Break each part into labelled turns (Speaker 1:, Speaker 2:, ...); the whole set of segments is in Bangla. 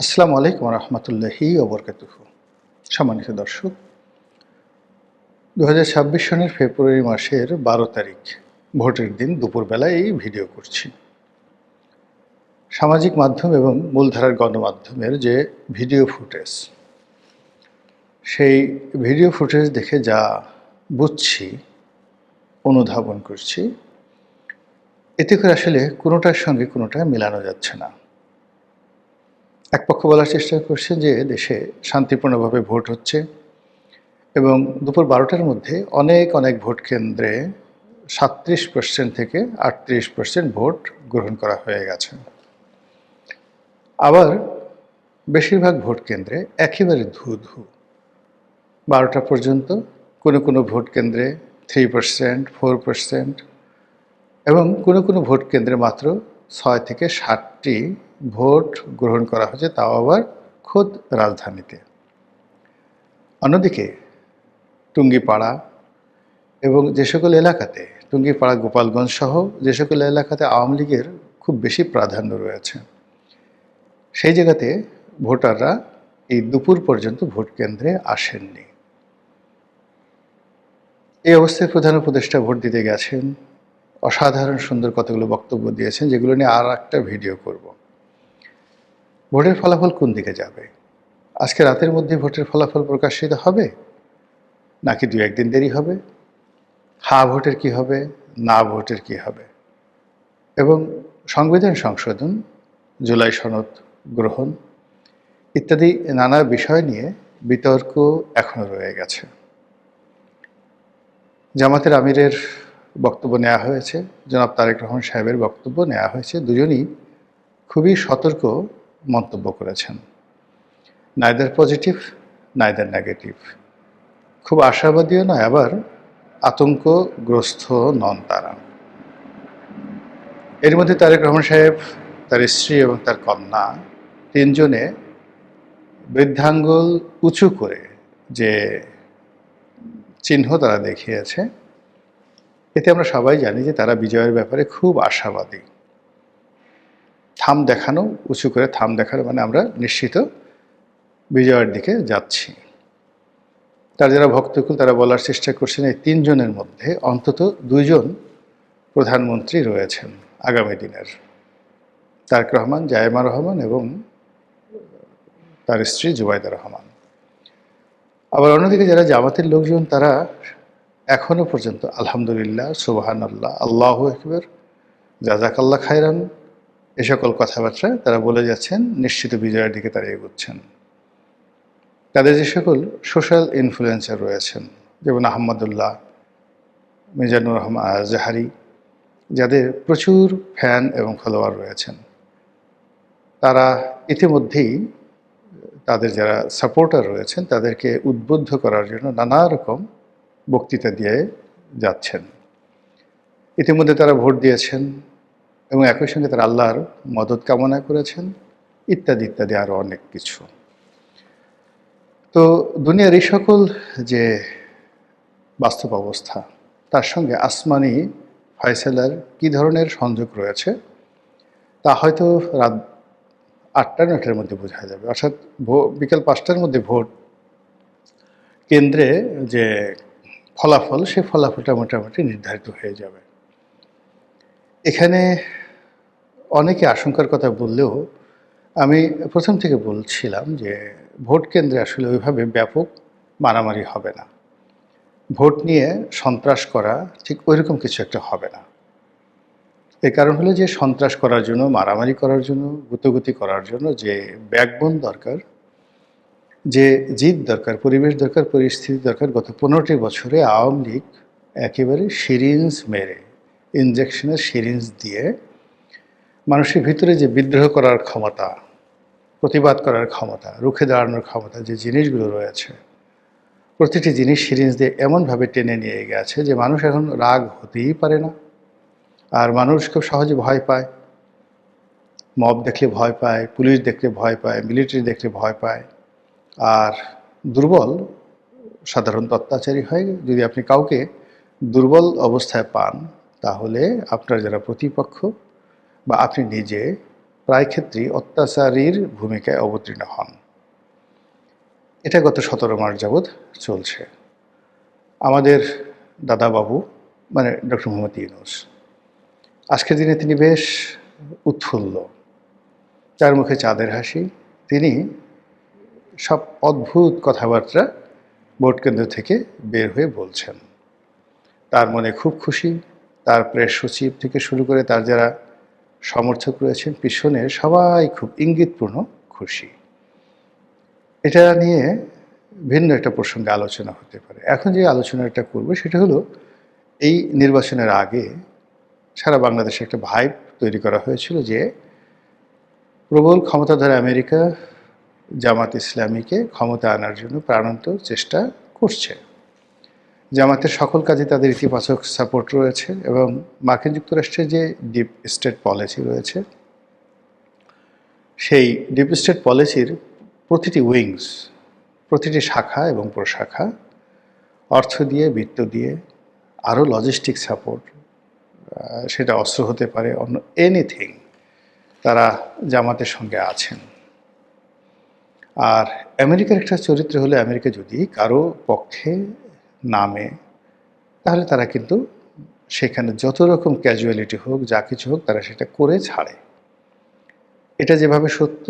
Speaker 1: আসসালামু আলাইকুম রহমতুল্লাহি ওবরকাতুহু। সম্মানিত দর্শক, 2026 সনের ফেব্রুয়ারি মাসের 12 তারিখ ভোটের দিন দুপুরবেলায় এই ভিডিও করছি। সামাজিক মাধ্যম এবং মূলধারার গণমাধ্যমের যে ভিডিও ফুটেজ, সেই ভিডিও ফুটেজ দেখে যা বুঝছি, অনুধাবন করছি, এতে করে আসলে কোনোটার সঙ্গে কোনোটা মেলানো যাচ্ছে না। এক পক্ষ বলার চেষ্টা করছে যে দেশে শান্তিপূর্ণভাবে ভোট হচ্ছে এবং দুপুর 12টার মধ্যে অনেক ভোট কেন্দ্রে 37% থেকে 38% ভোট গ্রহণ করা হয়ে গেছে। আবার বেশিরভাগ ভোট কেন্দ্রে একেবারে ধু 12টা পর্যন্ত কোনো ভোট কেন্দ্রে 3%, 4% এবং কোনো ভোট কেন্দ্রে মাত্র 6 থেকে 7টি ভোট গ্রহণ করা হয়েছে, তাও আবার খোদ রাজধানীতে। অন্যদিকে টুঙ্গিপাড়া এবং যে সকল এলাকাতে, টুঙ্গিপাড়া, গোপালগঞ্জ সহ যে সকল এলাকাতে আওয়ামী লীগের খুব বেশি প্রাধান্য রয়েছে, সেই জায়গাতে ভোটাররা এই দুপুর পর্যন্ত ভোট কেন্দ্রে আসেননি। এই অবস্থায় প্রধান উপদেষ্টা ভোট দিতে গেছেন, অসাধারণ সুন্দর কতগুলো বক্তব্য দিয়েছেন, যেগুলো নিয়ে আর একটা ভিডিও করব। ভোটের ফলাফল কোন দিকে যাবে? আজকে রাতের মধ্যে ভোটের ফলাফল প্রকাশিত হবে, নাকি 2-1 দিন দেরি হবে? হ্যাঁ ভোটের কি হবে, না ভোটের কি হবে? এবং সংবিধান সংশোধন, জুলাই সনদ গ্রহণ ইত্যাদি নানা বিষয় নিয়ে বিতর্ক এখনো রয়ে গেছে। জামাতের আমিরের বক্তব্য নেওয়া হয়েছে, জনাব তারেক রহমান সাহেবের বক্তব্য নেওয়া হয়েছে। দুজনই খুবই সতর্ক মন্তব্য করেছেন। Neither positive, neither negative. খুব আশাবাদীও নয়, আবার আতঙ্কগ্রস্ত নন তারা। এর মধ্যে তারেক রহমান সাহেব, তার স্ত্রী এবং তার কন্যা তিনজনে বৃদ্ধাঙ্গুল উঁচু করে যে চিহ্ন তারা দেখিয়েছে, এতে আমরা সবাই জানি যে তারা বিজয়ের ব্যাপারে খুব আশাবাদী। থাম দেখানো, উঁচু করে থাম দেখানো মানে আমরা নিশ্চিত বিজয়ের দিকে যাচ্ছি। তার যারা ভক্তকুল তারা বলার চেষ্টা করছেন এই তিনজনের মধ্যে অন্তত 2জন প্রধানমন্ত্রী রয়েছেন আগামী দিনের, তারেক রহমান, জায়েমা রহমান এবং তার স্ত্রী জুবাইদা রহমান। আবার অন্যদিকে যারা জামাতের লোকজন, তারা এখনো পর্যন্ত আলহামদুলিল্লাহ, সুবহানাল্লাহ, আল্লাহু আকবার, জাযাকাল্লাহ খায়রান, এ সকল কথাবার্তা তারা বলে যাচ্ছেন, নিশ্চিত বিজয়ের দিকে তারা এগোচ্ছেন। তাদের যে সকল সোশ্যাল ইনফ্লুয়েন্সার রয়েছেন, যেমন আহমদুল্লাহ, মিজানুর রহমান আজহারি, যাদের প্রচুর ফ্যান এবং ফলোয়ার রয়েছেন, তারা ইতিমধ্যেই তাদের যারা সাপোর্টার রয়েছেন তাদেরকে উদ্বুদ্ধ করার জন্য নানা রকম বক্তৃতা দিয়ে যাচ্ছেন। ইতিমধ্যে তারা ভোট দিয়েছেন এবং একই সঙ্গে তারা আল্লাহর মদত কামনা করেছেন, ইত্যাদি ইত্যাদি আরও অনেক কিছু। তো দুনিয়ার এই সকল যে বাস্তব অবস্থা, তার সঙ্গে আসমানি ফয়সালার কী ধরনের সংযোগ রয়েছে তা হয়তো রাত 8টা-9টার মধ্যে বোঝা যাবে। অর্থাৎ বিকাল 5টার মধ্যে ভোট কেন্দ্রে যে ফলাফল, সেই ফলাফলটা মোটামুটি নির্ধারিত হয়ে যাবে। এখানে অনেকে আশঙ্কার কথা বললেও আমি প্রথম থেকে বলছিলাম যে ভোট কেন্দ্রে আসলে ওইভাবে ব্যাপক মারামারি হবে না। ভোট নিয়ে সন্ত্রাস করা ঠিক ওইরকম কিছু একটা হবে না। এর কারণ হলো যে সন্ত্রাস করার জন্য, মারামারি করার জন্য, গুতোগুতি করার জন্য যে ব্যাকবোন দরকার, যে জিদ দরকার, পরিবেশ দরকার, পরিস্থিতি দরকার, গত 15টি বছরে আওয়ামী লীগ একেবারে সিরিঞ্জ মেরে, ইনজেকশনের সিরিঞ্জ দিয়ে মানুষের ভিতরে যে বিদ্রোহ করার ক্ষমতা, প্রতিবাদ করার ক্ষমতা, রুখে দাঁড়ানোর ক্ষমতা, যে জিনিসগুলো রয়েছে, প্রতিটি জিনিস সিরিঞ্জ দিয়ে এমনভাবে টেনে নিয়ে গেছে যে মানুষ এখন রাগ হতেই পারে না। আর মানুষ খুব সহজে ভয় পায়। মব দেখলে ভয় পায়, পুলিশ দেখলে ভয় পায়, মিলিটারি দেখলে ভয় পায়। আর দুর্বল সাধারণত অত্যাচারী হয়। যদি আপনি কাউকে দুর্বল অবস্থায় পান, তাহলে আপনার যারা প্রতিপক্ষ বা আপনি নিজে, প্রায় ক্ষেত্রেই অত্যাচারীর ভূমিকায় অবতীর্ণ হন। এটা গত 17 মাস যাবৎ চলছে। আমাদের দাদাবাবু মানে ডক্টর মোহাম্মদ ইউনূস, আজকের দিনে তিনি বেশ উৎফুল্ল, তার মুখে চাঁদের হাসি। তিনি সব অদ্ভুত কথাবার্তা ভোট কেন্দ্র থেকে বের হয়ে বলছেন। তার মনে খুব খুশি। তার প্রেস সচিব থেকে শুরু করে তার যারা সমর্থক রয়েছেন পিছনে সবাই খুব ইঙ্গিতপূর্ণ খুশি। এটা নিয়ে ভিন্ন একটা প্রসঙ্গে আলোচনা হতে পারে। এখন যে আলোচনাটা করব সেটা হলো, এই নির্বাচনের আগে সারা বাংলাদেশে একটা ভাইব তৈরি করা হয়েছিল যে প্রবল ক্ষমতাধর আমেরিকা জামাত ইসলামীকে ক্ষমতা আনার জন্য প্রাণান্তর চেষ্টা করছে। জামাতের সকল কাজে তাদের ইতিবাচক সাপোর্ট রয়েছে এবং মার্কিন যুক্তরাষ্ট্রের যে ডিপ স্টেট পলিসি রয়েছে, সেই ডিপ স্টেট পলিসির প্রতিটি উইংস, প্রতিটি শাখা এবং প্রশাখা অর্থ দিয়ে, বিত্ত দিয়ে, আরও লজিস্টিক সাপোর্ট, সেটা অস্ত্র হতে পারে, অন্য এনিথিং, তারা জামাতের সঙ্গে আছেন। আর আমেরিকার একটা চরিত্র হলে, আমেরিকা যদি কারো পক্ষে নামে তাহলে তারা কিন্তু সেখানে যত রকম ক্যাজুয়ালিটি হোক, যা কিছু হোক, তারা সেটা করে ছাড়ে। এটা যেভাবে সত্য,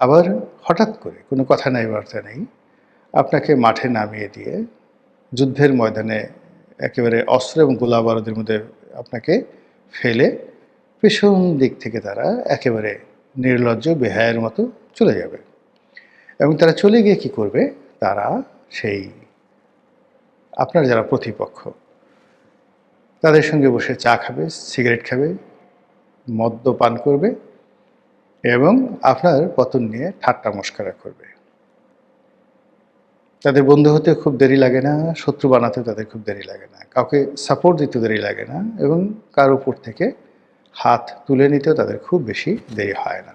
Speaker 1: আবার হঠাৎ করে কোনো কথা নাই বার্তা নেই আপনাকে মাঠে নামিয়ে দিয়ে যুদ্ধের ময়দানে একেবারে অস্ত্র এবং গোলা বারুদের মধ্যে আপনাকে ফেলে পেছন দিক থেকে তারা একেবারে নির্লজ্জ বেহায়ের মতো চলে যাবে। এবং তারা চলে গিয়ে কি করবে, তারা সেই আপনার যারা প্রতিপক্ষ তাদের সঙ্গে বসে চা খাবে, সিগারেট খাবে, মদ্যপান করবে এবং আপনার পতন নিয়ে ঠাট্টা মশকরা করবে। তাদের বন্ধু হতে খুব দেরি লাগে না, শত্রু বানাতেও তাদের খুব দেরি লাগে না, কাউকে সাপোর্ট দিতে দেরি লাগে না এবং কার উপর থেকে হাত তুলে নিতেও তাদের খুব বেশি দেরি হয় না।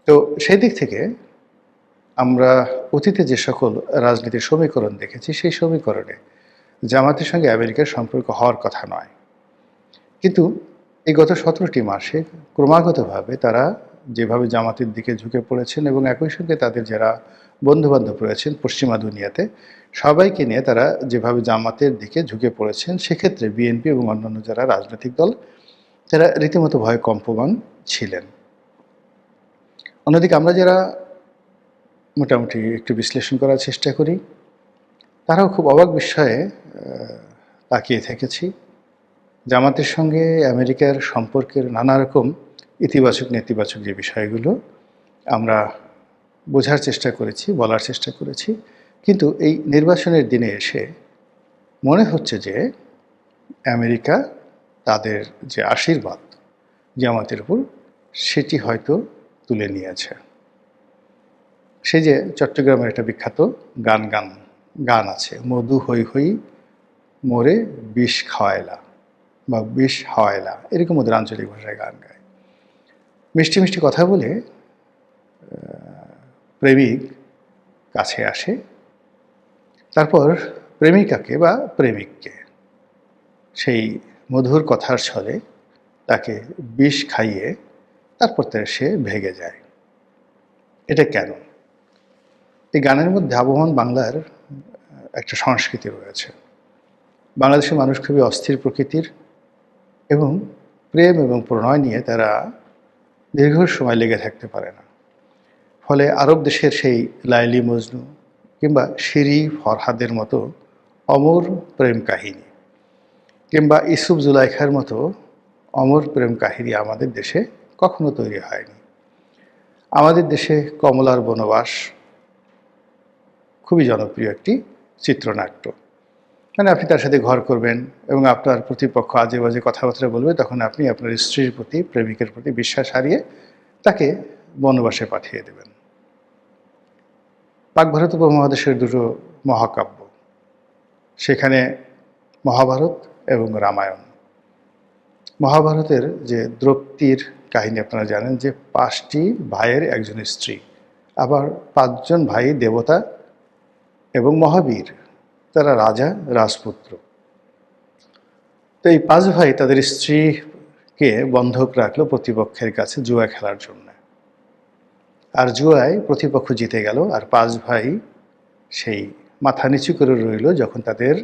Speaker 1: তো সেই দিক থেকে আমরা অতীতে যে সকল রাজনীতির সমীকরণ দেখেছি, সেই সমীকরণে জামাতের সঙ্গে আমেরিকার সম্পর্ক হওয়ার কথা নয়। কিন্তু এই গত 17টি মাসে ক্রমাগতভাবে তারা যেভাবে জামাতের দিকে ঝুঁকে পড়েছেন এবং একই সঙ্গে তাদের যারা বন্ধুবান্ধব রয়েছেন পশ্চিমা দুনিয়াতে, সবাইকে নিয়ে তারা যেভাবে জামাতের দিকে ঝুঁকে পড়েছেন, সেক্ষেত্রে বিএনপি এবং অন্যান্য যারা রাজনৈতিক দল তারা রীতিমতো ভয়ে কম্পমান ছিলেন। অন্যদিকে আমরা যারা মোটামুটি একটু বিশ্লেষণ করার চেষ্টা করি, তারাও খুব অবাক বিস্ময়ে তাকিয়ে থেকেছি। জামাতের সঙ্গে আমেরিকার সম্পর্কের নানা রকম ইতিবাচক নেতিবাচক যে বিষয়গুলো আমরা বোঝার চেষ্টা করেছি, বলার চেষ্টা করেছি, কিন্তু এই নির্বাচনের দিনে এসে মনে হচ্ছে যে আমেরিকা তাদের যে আশীর্বাদ জামাতের উপর, সেটি হয়তো তুলে নিয়েছে। সেই যে চট্টগ্রামের একটা বিখ্যাত গান আছে, মধু হই হই মোরে বিষ খাওয়াইলা বা বিষ হাওয়াইলা, এরকম ওদের আঞ্চলিক ভাষায় গান গায়। মিষ্টি মিষ্টি কথা বলে প্রেমিক কাছে আসে, তারপর প্রেমিকাকে বা প্রেমিককে সেই মধুর কথার ছলে তাকে বিষ খাইয়ে তারপর সে ভেগে যায়। এটা কেন? এই গানের মধ্যে আবহমান বাংলার একটা সংস্কৃতি রয়েছে। বাংলাদেশের মানুষ খুবই অস্থির প্রকৃতির এবং প্রেম এবং প্রণয় নিয়ে তারা দীর্ঘ সময় লেগে থাকতে পারে না। ফলে আরব দেশের সেই লাইলি মজনু কিংবা শিরি ফরহাদের মতো অমর প্রেম কাহিনী কিংবা ইউসুফ জুলাইখার মতো অমর প্রেম কাহিনী আমাদের দেশে কখনো তৈরি হয়নি। আমাদের দেশে কমলার বনবাস খুবই জনপ্রিয় একটি চিত্রনাট্য। মানে আপনি তার সাথে ঘর করবেন এবং আপনার প্রতিপক্ষ আজে বাজে কথাবার্তা বলবে, তখন আপনি আপনার স্ত্রীর প্রতি, প্রেমিকের প্রতি বিশ্বাস হারিয়ে তাকে বনবাসে পাঠিয়ে দেবেন। পাক ভারত উপমহাদেশের দুটো মহাকাব্য, সেখানে মহাভারত এবং রামায়ণ। মহাভারতের যে দ্রৌপদীর কাহিনী আপনারা জানেন, যে 5টি ভাইয়ের একজন স্ত্রী, আবার 5জন ভাই দেবতা এবং মহাবীর, তারা রাজা রাজপুত্র। তো এই 5 ভাই তাদের স্ত্রী কে বন্ধক রাখলো প্রতিপক্ষের কাছে জুয়া খেলার জন্য। আর জুয়ায় প্রতিপক্ষ জিতে গেল, আর 5 ভাই সেই মাথা নিচু করে রইল যখন তাদের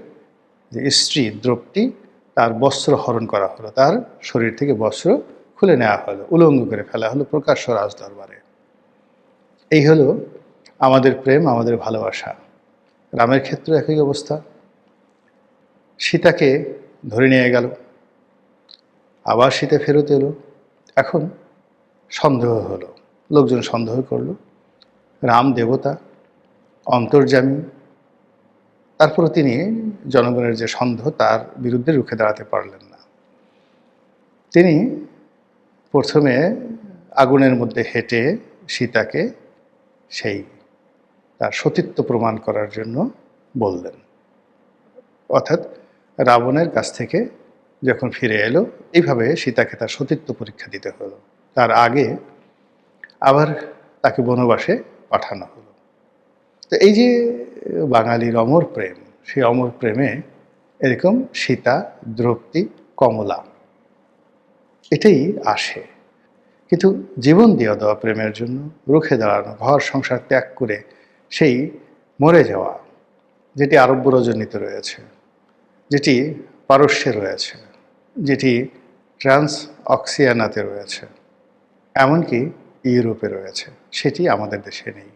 Speaker 1: যে স্ত্রী দ্রৌপদী, তার বস্ত্র হরণ করা হলো, তার শরীর থেকে বস্ত্র খুলে নেওয়া হলো, উলঙ্গ করে ফেলা হলো প্রকাশ্য রাজদরবারে। এই হলো আমাদের প্রেম, আমাদের ভালোবাসা। রামের ক্ষেত্রে একই অবস্থা। সীতাকে ধরে নিয়ে গেল, আবার সীতা ফেরত এলো। এখন সন্দেহ হলো, লোকজন সন্দেহ করলো রাম দেবতা, অন্তর্যামী। তারপরে তিনি জনগণের যে সন্দেহ, তার বিরুদ্ধে রুখে দাঁড়াতে পারলেন না। তিনি প্রথমে আগুনের মধ্যে হেঁটে সীতাকে সেই তার সতীত্ব প্রমাণ করার জন্য বললেন। অর্থাৎ রাবণের কাছ থেকে যখন ফিরে এলো, এইভাবে সীতাকে তার সতীত্ব পরীক্ষা দিতে হলো। তার আগে আবার তাকে বনবাসে পাঠানো হলো। তো এই যে বাঙালির অমর প্রেম, সেই অমর প্রেমে এরকম সীতা, দ্রৌপদী, কমলা এটাই আসে। কিন্তু জীবন দিয়ে দেওয়া প্রেমের জন্য রুখে দাঁড়ানো, ঘর সংসার ত্যাগ করে সেই মরে যাওয়া, যেটি আরব্য রজনীতে রয়েছে, যেটি পারস্যে রয়েছে, যেটি ট্রান্স অক্সিয়ানাতে রয়েছে, এমনকি ইউরোপে রয়েছে, সেটি আমাদের দেশে নেই।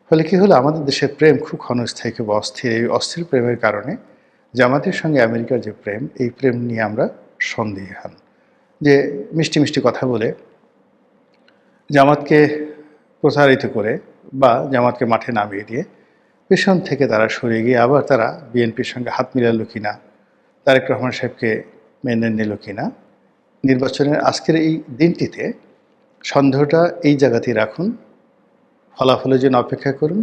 Speaker 1: ফলে কী হলো, আমাদের দেশের প্রেম খুব ক্ষণস্থায়ী, খুব অস্থির। এই অস্থির প্রেমের কারণে জামাতের সঙ্গে আমেরিকার যে প্রেম, এই প্রেম নিয়ে আমরা সন্দিহান। যে মিষ্টি মিষ্টি কথা বলে জামাতকে প্রসারিত করে বা জামাতকে মাঠে নামিয়ে দিয়ে পেছন থেকে তারা সরে গিয়ে আবার তারা বিএনপির সঙ্গে হাত মিলালো কিনা, তারেক রহমান সাহেবকে মেনে নিল কিনা, নির্বাচনের আজকের এই দিনটিতে সন্দেহটা এই জায়গাতেই রাখুন। ফলাফলের জন্য অপেক্ষা করুন,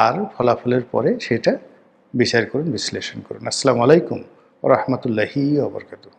Speaker 1: আর ফলাফলের পরে সেটা বিচার করুন, বিশ্লেষণ করুন। আসসালামু আলাইকুম ওয়া রাহমাতুল্লাহি ওয়া বারাকাতুহু।